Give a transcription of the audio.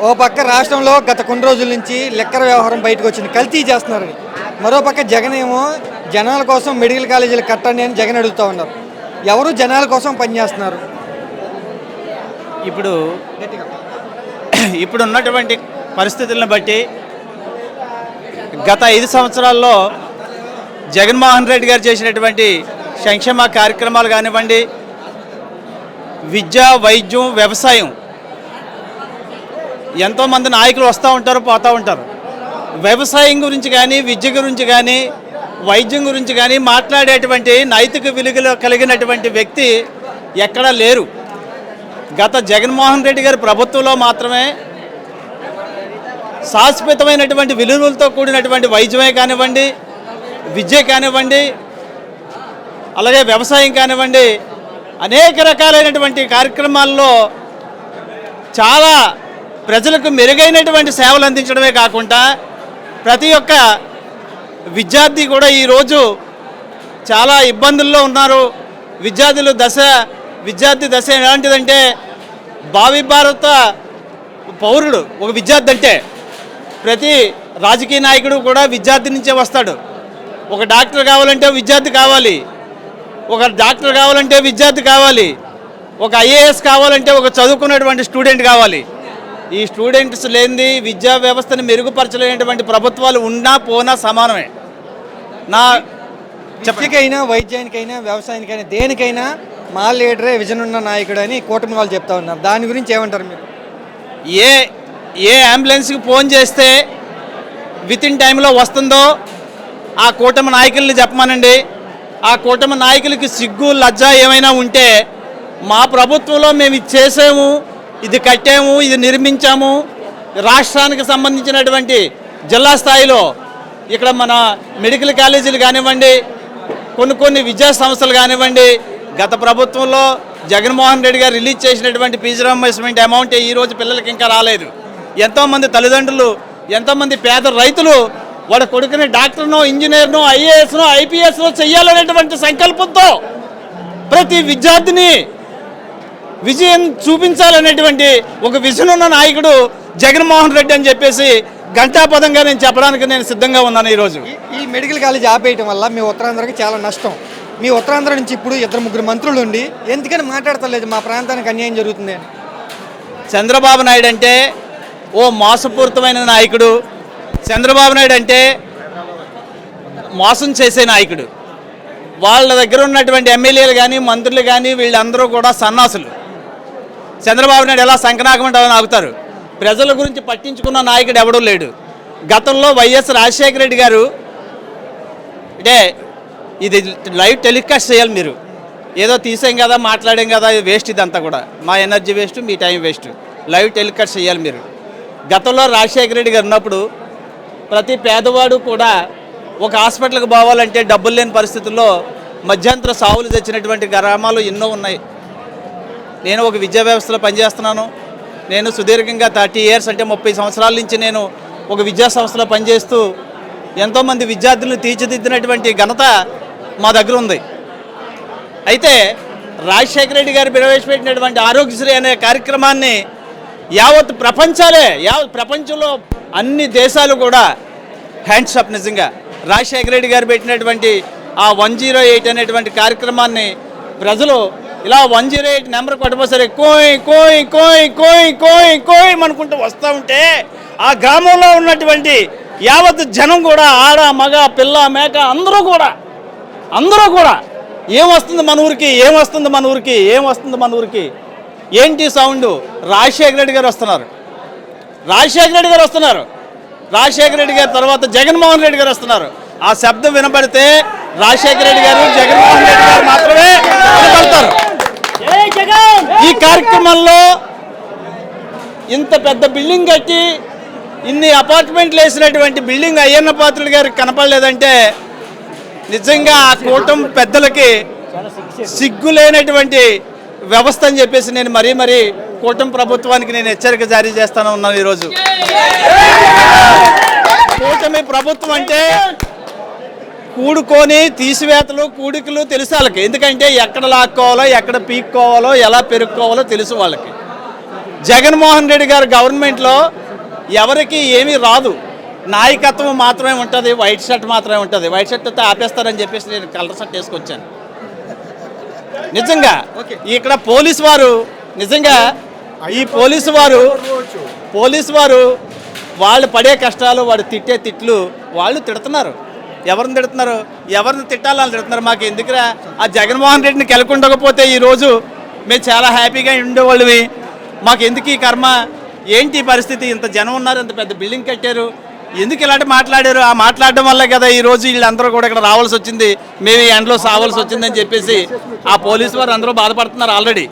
ఓ పక్క రాష్ట్రంలో గత కొన్ని రోజుల నుంచి లెక్కర వ్యవహారం బయటకు వచ్చింది, కల్తీ చేస్తున్నారని. మరో పక్క జగన్ ఏమో జనాల కోసం మెడికల్ కాలేజీలు కట్టండి అని జగన్ అడుగుతూ ఉన్నారు. ఎవరు జనాల కోసం పనిచేస్తున్నారు? ఇప్పుడు ఉన్నటువంటి పరిస్థితులను బట్టి గత 5 సంవత్సరాల్లో జగన్మోహన్ రెడ్డి గారు చేసినటువంటి సంక్షేమ కార్యక్రమాలు కానివ్వండి, విద్య, వైద్యం, వ్యవసాయం, ఎంతోమంది నాయకులు వస్తూ ఉంటారు, పోతూ ఉంటారు. వ్యవసాయం గురించి కానీ, విద్య గురించి కానీ, వైద్యం గురించి కానీ మాట్లాడేటువంటి నైతిక విలువలు కలిగినటువంటి వ్యక్తి ఎక్కడా లేరు. గత జగన్మోహన్ రెడ్డి గారి ప్రభుత్వంలో మాత్రమే శాశ్వతమైనటువంటి విలువలతో కూడినటువంటి వైద్యమే కానివ్వండి, విద్య కానివ్వండి, అలాగే వ్యవసాయం కానివ్వండి, అనేక రకాలైనటువంటి కార్యక్రమాల్లో చాలా ప్రజలకు మెరుగైనటువంటి సేవలు అందించడమే కాకుండా ప్రతి ఒక్క విద్యార్థి కూడా ఈరోజు చాలా ఇబ్బందుల్లో ఉన్నారు. విద్యార్థి దశ ఎలాంటిదంటే, భావి భారత పౌరుడు ఒక విద్యార్థి అంటే ప్రతి రాజకీయ నాయకుడు కూడా విద్యార్థి నుంచే వస్తాడు. ఒక డాక్టర్ కావాలంటే విద్యార్థి కావాలి, ఒక డాక్టర్ కావాలంటే విద్యార్థి కావాలి, ఒక ఐఏఎస్ కావాలంటే ఒక చదువుకున్నటువంటి స్టూడెంట్ కావాలి. ఈ స్టూడెంట్స్ లేనిది విద్యా వ్యవస్థను మెరుగుపరచలేనటువంటి ప్రభుత్వాలు ఉన్నా పోనా సమానమే. విద్యకైనా, వైద్యానికైనా, వ్యవసాయానికైనా, దేనికైనా మా లీడరే విజన్ ఉన్న నాయకుడు అని కూటమి వాళ్ళు చెప్తా ఉన్నారు. దాని గురించి ఏమంటారు మీరు? ఏ అంబులెన్స్కి ఫోన్ చేస్తే వితిన్ టైంలో వస్తుందో ఆ కూటమి నాయకుల్ని చెప్పమనండి. ఆ కూటమి నాయకులకి సిగ్గు, లజ్జ ఏమైనా ఉంటే మా ప్రభుత్వంలో మేము ఇది చేసాము, ఇది కట్టాము, ఇది నిర్మించాము, రాష్ట్రానికి సంబంధించినటువంటి జిల్లా స్థాయిలో ఇక్కడ మన మెడికల్ కాలేజీలు కానివ్వండి, కొన్ని విద్యా సంస్థలు కానివ్వండి, గత ప్రభుత్వంలో జగన్మోహన్ రెడ్డి గారు రిలీజ్ చేసినటువంటి ఫీజు రీయింబర్స్మెంట్ అమౌంట్ ఈరోజు పిల్లలకి ఇంకా రాలేదు. ఎంతోమంది తల్లిదండ్రులు, ఎంతోమంది పేద రైతులు వాళ్ళ కొడుకుని డాక్టర్నో, ఇంజనీర్నో, ఐఏఎస్నో, ఐపీఎస్నో చెయ్యాలనేటువంటి సంకల్పంతో ప్రతి విద్యార్థిని విజయం చూపించాలనేటువంటి ఒక విజన్ ఉన్న నాయకుడు జగన్మోహన్ రెడ్డి అని చెప్పేసి ఘంటాపదంగా నేను చెప్పడానికి నేను సిద్ధంగా ఉన్నాను. ఈరోజు ఈ మెడికల్ కాలేజ్ ఆపేయటం వల్ల మీ ఉత్తరాంధ్రకి చాలా నష్టం. మీ ఉత్తరాంధ్ర నుంచి ఇప్పుడు 2-3 మంత్రులు ఉండి ఎందుకని మాట్లాడతలేదు మా ప్రాంతానికి అన్యాయం జరుగుతుంది అని? చంద్రబాబు నాయుడు అంటే ఓ మోసపూరితమైన నాయకుడు. చంద్రబాబు నాయుడు అంటే మోసం చేసే నాయకుడు. వాళ్ళ దగ్గర ఉన్నటువంటి ఎమ్మెల్యేలు కానీ, మంత్రులు కానీ వీళ్ళందరూ కూడా సన్నాసులు. చంద్రబాబు నాయుడు ఎలా సంకనాకమంటామని ఆగుతారు. ప్రజల గురించి పట్టించుకున్న నాయకుడు ఎవడూ లేడు. గతంలో వైఎస్ రాజశేఖర రెడ్డి గారు అంటే ఇది లైవ్ టెలికాస్ట్ చేయాలి. మీరు ఏదో తీసాం కదా, మాట్లాడాం కదా, ఇది వేస్ట్, ఇదంతా కూడా మా ఎనర్జీ వేస్ట్, మీ టైం వేస్ట్. లైవ్ టెలికాస్ట్ చేయాలి మీరు. గతంలో రాజశేఖర రెడ్డి గారు ఉన్నప్పుడు ప్రతి పేదవాడు కూడా ఒక హాస్పిటల్కి పోవాలంటే డబ్బులు లేని పరిస్థితుల్లో మధ్యంతర సావులు తెచ్చినటువంటి గ్రామాలు ఎన్నో ఉన్నాయి. నేను ఒక విద్యా వ్యవస్థలో పనిచేస్తున్నాను. నేను సుదీర్ఘంగా 30 years అంటే 30 సంవత్సరాల నుంచి నేను ఒక విద్యా సంస్థలో పనిచేస్తూ ఎంతోమంది విద్యార్థులను తీర్చిదిద్దినటువంటి ఘనత మా దగ్గర ఉంది. అయితే రాజశేఖర రెడ్డి గారు ప్రవేశపెట్టినటువంటి ఆరోగ్యశ్రీ అనే కార్యక్రమాన్ని యావత్ ప్రపంచంలో అన్ని దేశాలు కూడా హ్యాండ్స్ అప్. నిజంగా రాజశేఖర రెడ్డి గారు పెట్టినటువంటి ఆ 108 అనేటువంటి కార్యక్రమాన్ని ప్రజలు ఇలా 108 నెంబర్ కొట్టబోసారు, కోయ్ కోయ్ కోయ్ కోయ్ కోయ్ కోయ్ అనుకుంటూ వస్తూ ఉంటే ఆ గ్రామంలో ఉన్నటువంటి యావత్ జనం కూడా, ఆడ, మగ, పిల్ల, మేక అందరూ కూడా ఏమొస్తుంది మన ఊరికి, ఏమొస్తుంది మన ఊరికి, ఏంటి సౌండ్? రాజశేఖర రెడ్డి గారు వస్తున్నారు. రాజశేఖర రెడ్డి గారి తర్వాత జగన్మోహన్ రెడ్డి గారు వస్తున్నారు. ఆ శబ్దం వినబడితే రాజశేఖర రెడ్డి గారు, జగన్మోహన్ రెడ్డి గారు మాత్రమే వినబడతారు. ఈ కార్యక్రమంలో ఇంత పెద్ద బిల్డింగ్ కట్టి ఇన్ని అపార్ట్మెంట్లు వేసినటువంటి బిల్డింగ్ అయ్యన్న పాత్రుడు గారికి కనపడలేదంటే నిజంగా ఆ కూటమి పెద్దలకి సిగ్గు లేనటువంటి వ్యవస్థ అని చెప్పేసి నేను మరీ కూటమి ప్రభుత్వానికి నేను హెచ్చరిక జారీ చేస్తాను ఉన్నాను. ఈరోజు కూటమి ప్రభుత్వం అంటే కూడుకొని తీసివేతలు, కూడికలు తెలుసు వాళ్ళకి. ఎందుకంటే ఎక్కడ లాక్కోవాలో, ఎక్కడ పీక్కోవాలో, ఎలా పెరుక్కోవాలో తెలుసు వాళ్ళకి. జగన్మోహన్ రెడ్డి గారు గవర్నమెంట్లో ఎవరికి ఏమీ రాదు, నాయకత్వం మాత్రమే ఉంటుంది, వైట్ షర్ట్ మాత్రమే ఉంటుంది. వైట్ షర్ట్తో ఆపేస్తారని చెప్పేసి నేను కలర్ షర్ట్ వేసుకొచ్చాను. నిజంగా ఇక్కడ పోలీసు వారు నిజంగా ఈ పోలీసు వారు వాళ్ళు పడే కష్టాలు, వాడు తిట్టే తిట్లు వాళ్ళు తిడుతున్నారు. ఎవరిని తిడుతున్నారు? ఎవరిని తిట్టాలని తిడుతున్నారు. మాకు ఎందుకురా ఆ జగన్మోహన్ రెడ్డిని కెలకుండకపోతే ఈరోజు మేము చాలా హ్యాపీగా ఉండేవాళ్ళవి. మాకు ఎందుకు ఈ కర్మ? ఏంటి పరిస్థితి? ఇంత జనం ఉన్నారు, ఇంత పెద్ద బిల్డింగ్ కట్టారు, ఎందుకు ఇలాంటి మాట్లాడారు? ఆ మాట్లాడడం వల్లే కదా ఈరోజు వీళ్ళందరూ కూడా ఇక్కడ రావాల్సి వచ్చింది, మేము ఈ ఎండలో సావాల్సి వచ్చిందని చెప్పేసి ఆ పోలీసు వారు అందరూ బాధపడుతున్నారు ఆల్రెడీ.